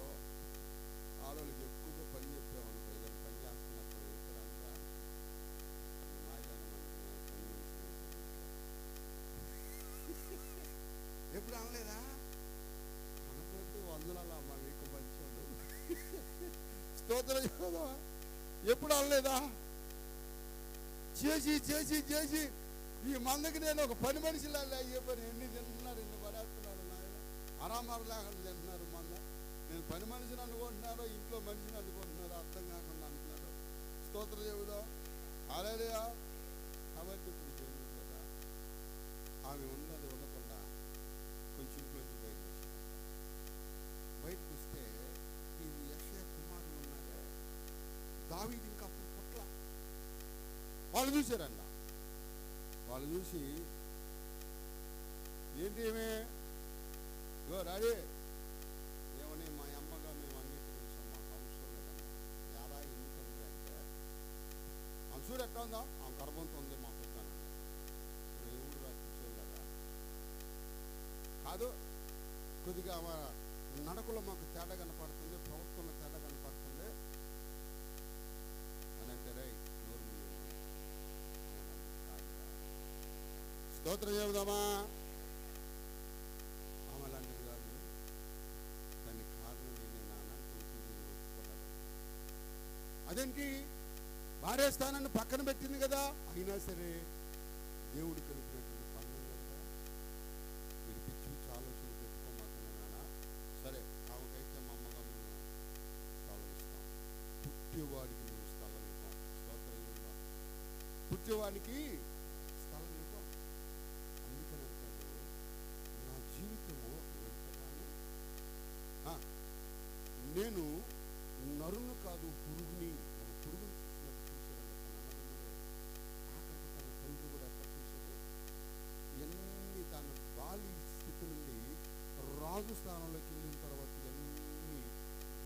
ఆడవాళ్ళకి ఎక్కువగా పని చెప్పామనుకో, ఏదైనా పని చేస్తున్నప్పుడు ఇక్కడ అంతా ఎప్పుడు అనలేదా? అనుకుంటూ వందనాలు అమ్మ మీకు మంచోళ్ళు. స్తోత్రం కదా. ఎప్పుడు అనలేదా? చేసి చేసి చేసి ఈ మందకి నేను ఒక పని మనిషిలా అయ్యే పని ఎన్ని తింటున్నారు, ఎన్ని పడేస్తున్నారు, నాయన ఆరామారు లేకుండా తింటున్నారు. మంద నేను పని మనిషిని అనుకుంటున్నారో ఇంట్లో మనిషిని అనుకుంటున్నారో అర్థం కాకుండా అంటున్నారు. స్తోత్రం చెబుదాం. హల్లెలూయా. కాబట్టి ఇప్పుడు దేవుడు కదా ఆమె ఉన్నది ఉండకుండా కొంచెం ఇంట్లోంచి బయటకు వస్తే ఈ యెషయా కుమారులు ఉన్నారే దావీదు ఇంకా అప్పుడు పుట్ల. వాళ్ళు చూశారంట. వాళ్ళు చూసి ఏంటి ఏమే రాడే ఏమని మా అమ్మగా మేము అంగీకరించాం, మాకు అవసరం లేదన్నా. యారా ఎందుకంటే అంటే ఆమె చూడు ఎట్లా ఉందా, ఆమె గర్భంతో ఉంది, మాకు వద్దానన్నా. ఇప్పుడు ఎవడు రాసిచ్చేది కదా కాదు, కొద్దిగా ఆమె నడకలో మాకు తేడా కనపడుతుంది, ప్రవర్తనలో తేడా కనపడుతుంది అని అంటే రై నోరు స్తోత్రం చెబుదామా. ఆమె లాంటిది కాదు, దానికి కారణం నేనే నాన్న ఒప్పుకోలేదు. అదేంటి భార్య స్థానాన్ని పక్కన పెట్టింది కదా, అయినా సరే దేవుడు కలిపినటువంటి పండుగ కదా, మీరు పిచ్చి పిచ్చి ఆలోచనలు పెట్టుకోమాకన్నా నాన్న. సరే ఆమెకైతే మా అమ్మగా మేము స్థలం ఇస్తాం, పుట్టేవాడికి మేము స్థలం ఇవ్వం. స్తోత్రం చెబుదాం. పుట్టేవాడికి స్థలం ఇవ్వం. అందుకని అంటాడు నా జీవితము వెళ్తాను, నేను నరును కాదు పురుగుని. ఒక పురుగుని చూసినట్టు చూసాడు తన తండ్రి కూడా ఎట్లా చూసాడు. ఎన్ని తన బాలి స్థితి నుండి రాజు స్థానంలోకి వెళ్ళిన తర్వాత ఎన్ని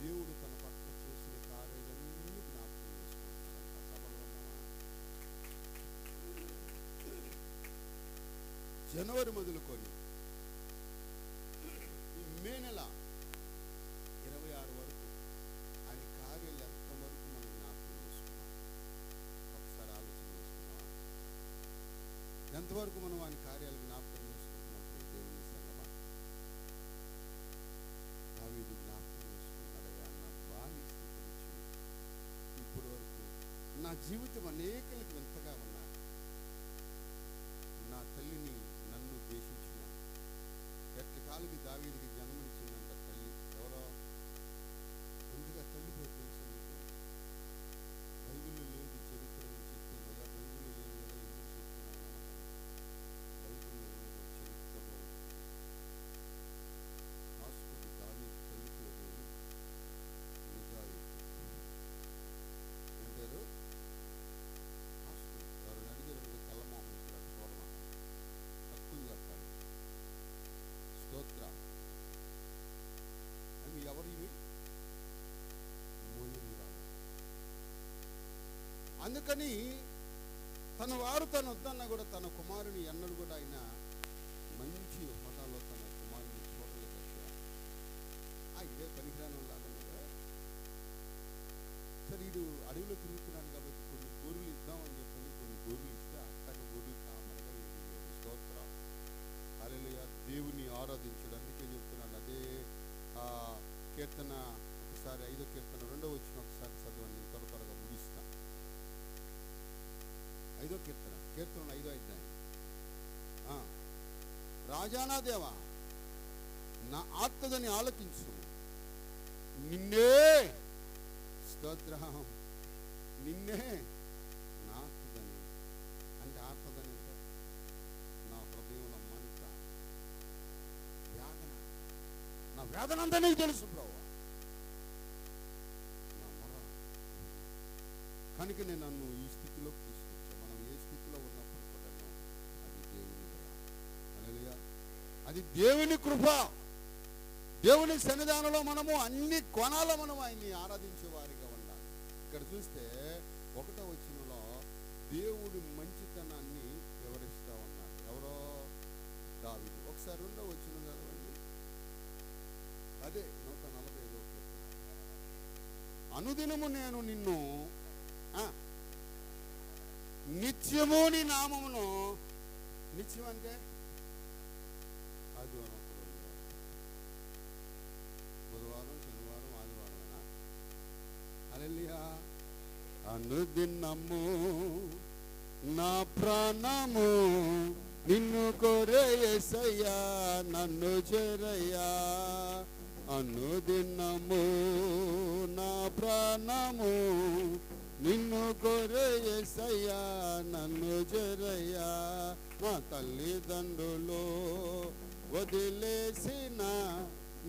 దేవుడు తన పట్ల చేసిన కార్యాలన్నీ జ్ఞాపకం చేసుకుంటాడంట. సభలో జనవరి మొదలుకొని ఈ మే నెల 26 వరకు ఆయన కార్యాలు ఎంతవరకు మనం జ్ఞాపకం చేసుకున్నాం ఒకసారి ఆలోచన చేసుకున్నాం. ఎంతవరకు మనం ఆయన కార్యాలు జ్ఞాపకం చేసుకుంటున్నప్పుడు దేవుని సంగమా దావీదు జ్ఞాపకం చేసుకున్నాడయ్యా, నా బాల్య స్థితి నుంచి ఇప్పటి వరకు నా జీవితం అనేకులకు వింతగా ఉన్నా, నా తల్లిని నన్ను ద్వేషించిన ఎట్ల కాలికి దావీదుకి జన్మనిచ్చిందంట తల్లి. ఎవరో ముందుగా తల్లి పేరు తెలుసు మీకు? బైబిల్లో లేదు, చరిత్రలో చెప్తుంది. అయ్యా బైబిల్లో లేదు కదా, ఎందుకు చెప్తున్నాను? బైబిల్లో లేదు, చరిత్రలో రాసుకుని దావీదు తల్లి పేరు నిజాయి. ఏం పేరు? రాసుకుని. ఎవరైనా అడిగారు తెల్లమోహం ఇక్కడ చూడమా, తక్కువ చెప్పాలి. స్తోత్ర. అవి ఎవరివి? మోయమురాలు. అందుకని తన వారు తను వద్దన్నా కూడా తన కుమారుని ఎన్నడు కూడా ఆయన మంచి హోదాలో తన కుమారుని చూడలేదు. ఇదే పనికిరాని లాగా సరే, వీడు అడవిలో తిరుగుతున్నాడు కాబట్టి కొన్ని గొర్రెలు ఇద్దామని చెప్పని కొన్ని గొర్రెలు ఇస్తే అట్టక గొర్రెలు కామరగా వెళ్ళిపోయాడు. స్తోత్రం. హల్లెలూయా. దేవుని ఆరాధించడం. అందుకే చెప్తున్నాను, అదే కీర్తన ఒకసారి 5వ కీర్తన 2వ వచనం ఒకసారి చదవండి, త్వరగా ముగిస్తా. 5వ కీర్తన 5వ అధ్యాయం. రాజానా దేవా, నా ఆర్తదని ఆలకించు, నిన్నే స్తోత్రం, నిన్నే నా ఆర్తదని. అంటే ఆర్తదని అంటే నా హృదయంలో మంట, వేదన, నా వేదన అంతా నీకు తెలుసు ప్రభువా, నా మొర. కనుక నేను నన్ను ఈ స్థితిలోకి తీసుకొచ్చా. మనం ఏ స్థితిలో ఉన్నప్పుడు కూడా అది దేవుని దయ. హల్లెలూయా. అది దేవుని కృప. దేవుని సన్నిధానంలో మనము అన్ని కోణాల్లో మనం ఆయన్ని ఆరాధించే వారిగా ఉండాలి. ఇక్కడ చూస్తే 1వ వచనంలో దేవుడి మంచితనాన్ని వివరిస్తూ ఉన్నాడు. ఎవరో? దావీదు. ఒకసారి 2వ వచనం చదవండి. అదే 145వ కీర్తన. అనుదినము నేను నిన్ను నిత్యము నీ నామమును, నిత్యం అంటే ఆదివారం, బుధవారం, శనివారం, ఆదివారం. హల్లెలూయా. అనుదినము నా ప్రాణము నిన్ను కోరే యేసయ్యా, నన్ను చేరయ్యా. అనుదినము నా ప్రాణము నిన్ను కోరే యేసయ్యా, నన్ను చేరయ్యా. నా తల్లిదండ్రులు వదిలేసిన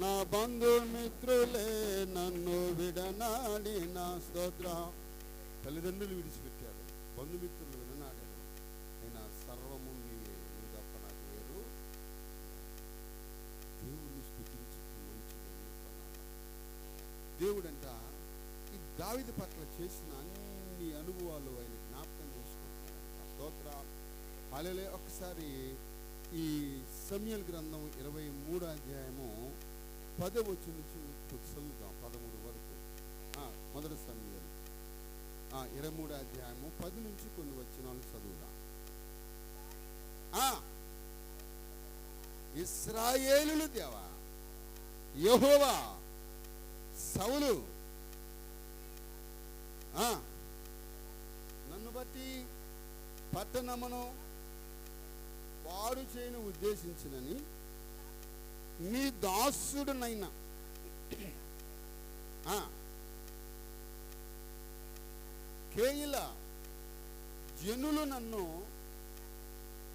నా బంధుమిత్రులే నన్ను విడనాడిన. స్తోత్రం. తల్లిదండ్రులు విడిచిపెట్టారు, బంధుమిత్రులు విడనాడారు. అయినా సర్వము నీవే, నీ తప్ప నాకు వేరు. దేవుడిని స్తుతించి మంచిది అనుకున్నాను. దేవుడంట ఈ దావీదు పట్ల చేసిన అన్ని అనుభవాలు ఆయన జ్ఞాపకం చేసుకుంటున్నాడు. స్తోత్రం. హల్లెలూయా. ఒకసారి ఈ సమూయేలు గ్రంథం 23వ అధ్యాయము 10వ వచనం నుంచి చదువుతాం 13 వరకు. మొదటి సమూయేలు 23వ అధ్యాయము 10 నుంచి కొన్ని వచనాలు చదువుదాం. ఇశ్రాయేలుల దేవా యెహోవా, సౌలు నన్ను బట్టి పట్టణమును పాడు చేయను ఉద్దేశించినని నీ దాసుడునైనా కేయిల జనులు నన్ను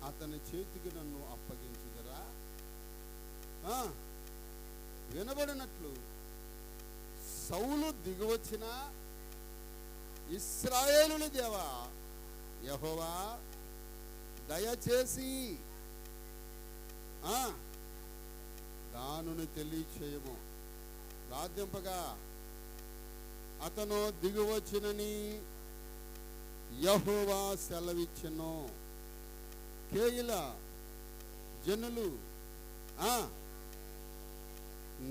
అతని చేతికి నన్ను అప్పగించుదరా. వినబడినట్లు సౌలు దిగవచ్చిన ఇశ్రాయేలుల దేవా యెహోవా, దయచేసి దానిని తెలియచేయము. ప్రార్థింపగా అతను దిగువచ్చునని యెహోవా సెలవిచ్చెను. కేయిల జనులు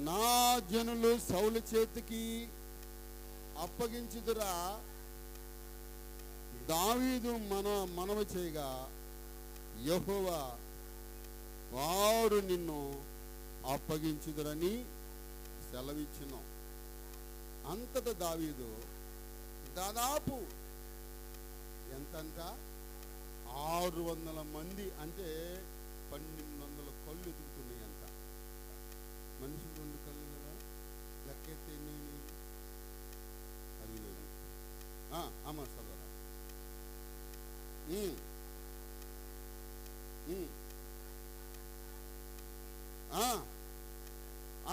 నా జనులు సౌలు చేతికి అప్పగించుదురా. దావీదు మనవి చేయగా యెహోవా, వారు నిన్ను అప్పగించుదురని సెలవిచ్చెను. అంతటా దావీదు దాదాపు ఎంతంట 600 మంది, అంటే 1200 కళ్ళు ఎదుగుతున్నాయి అంట. మనిషి 2 కళ్ళు కదా, లెక్కెత్తే అది లేదు. అమ్మ సదరా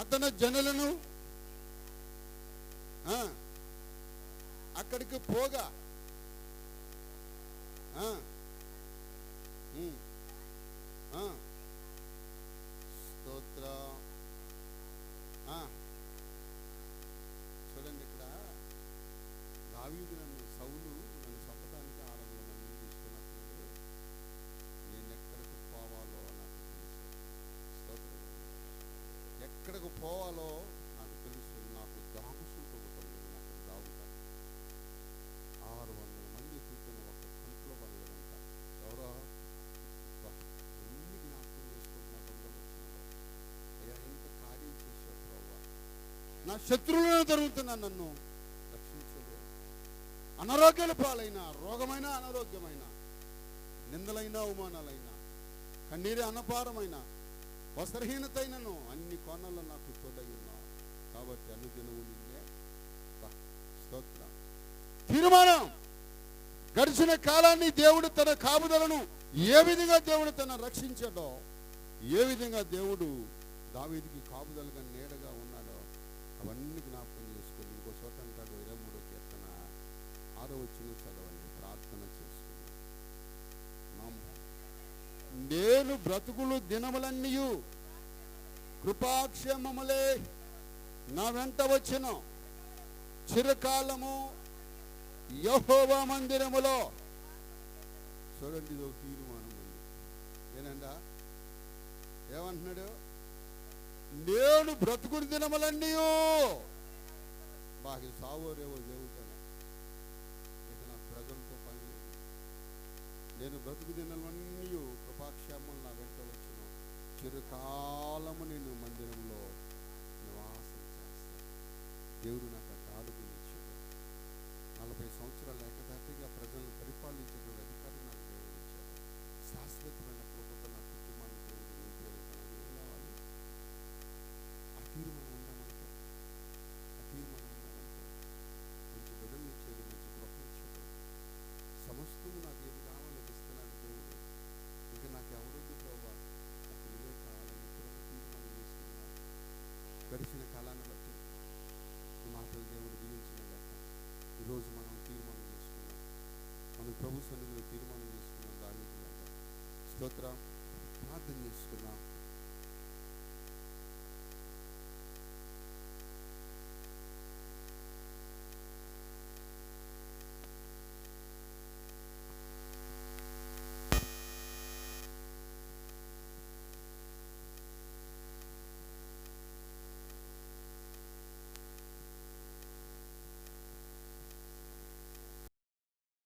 అతను జనులను అక్కడికి పోగా స్తోత్ర. చూడండి, ఇక్కడ దావీదు సౌలు నన్ను చంపడానికి 600 మందిని తీసుకున్నప్పుడు నేను ఎక్కడికి పోవాలో నాకు తెలుసు. ఎక్కడికి పోవాలో నాకు తెలుసు. నాకు దాగుసూట ఒకటి ఉంది, నాకు దాగుతా. 600 మంది కూర్చొని ఒక కంట్లో పడలేదంట. ఎవరో ఎన్ని జ్ఞాపకం చేసుకుంటున్నా వచ్చిందో, అయ్యా ఎంత కార్యం చేసావు ప్రభావ, నా శత్రువులను జరుగుతున్నా నన్ను రక్షించలే. అనారోగ్యాల పాలైన, రోగమైన అనారోగ్యమైన, నిందలైన అవమానాలైన, కన్నీరే అనపారమైన, వస్త్రహీనతైనను అన్ని కోణాల్లో నాకు తోడై ఉన్నావు. కాబట్టి అనుదినము నిన్నే స్తోత్రం. తీర్మానం. గడిచిన కాలాన్ని దేవుడు తన కాపుదలను ఏ విధంగా దేవుడు తన రక్షించాడో, ఏ విధంగా దేవుడు దావీదుకి కాపుదలుగా నీడగా ఉన్నాడో అవన్నీ జ్ఞాపకం చేసుకొని ఇంకో చోట అంటాడు 23వ కీర్తన 6వ వచనం చదవండి. ప్రార్థన చేసుకున్నాం. నేను బ్రతుకులు దినములన్నీయు కృపాక్షేమములే నా వెంట వచ్చును. చిరకాలము యెహోవా మందిరములో. చూడండి, ఇది ఒక తీర్మానం ఉంది. ఏనండా ఏమంటున్నాడు? నేను బ్రతుకుని దినములన్నీయు. బాగా సావోరేవో దేవుతానే, ఇక నా ప్రజలతో పని లేదు. నేను బ్రతుకు దినములన్నీ కృపాక్షేమం నా వెంట వచ్చును. చిరకాలము నేను మందిరంలో నివాసం చేస్తాను. దేవుడు నాకు ఆరోగ్యం ఇచ్చాడు. 40 సంవత్సరాలు ఏకదాటిగా ప్రజలను పరిపాలించేటువంటి అధికారం నాకు దేవుడు ఇచ్చాడు. శాశ్వతమైన కృపతో నా కుటుంబాన్ని దేవుడు నిలిపేయాలి. ఏం కావాలి? ఆ తీర్మానం ఉండాలంటే, మంచి బిడ్డలు ఇచ్చాడు, మంచి కృప ఇచ్చాడు. సమస్తము నాకు ఏది కావాలో ఇస్తున్నాడు దేవుడు. ఇంకా నాకు ఎవరొద్దు ప్రభావ, నాకు నువ్వే కావాలని ఇప్పుడు ఒక తీర్మానం చేసుకున్నాను. గడిచిన కాలాన్ని బట్టి ఈ మాటలు దేవుడు దీవించిన లేక ఈరోజు మనం తీర్మానం చేసుకున్నాం. మనం ప్రభు సన్నిధిలో తీర్మానం చేసుకున్నాం. దావీదు స్తోత్రం. ప్రార్థన చేసుకున్నాం.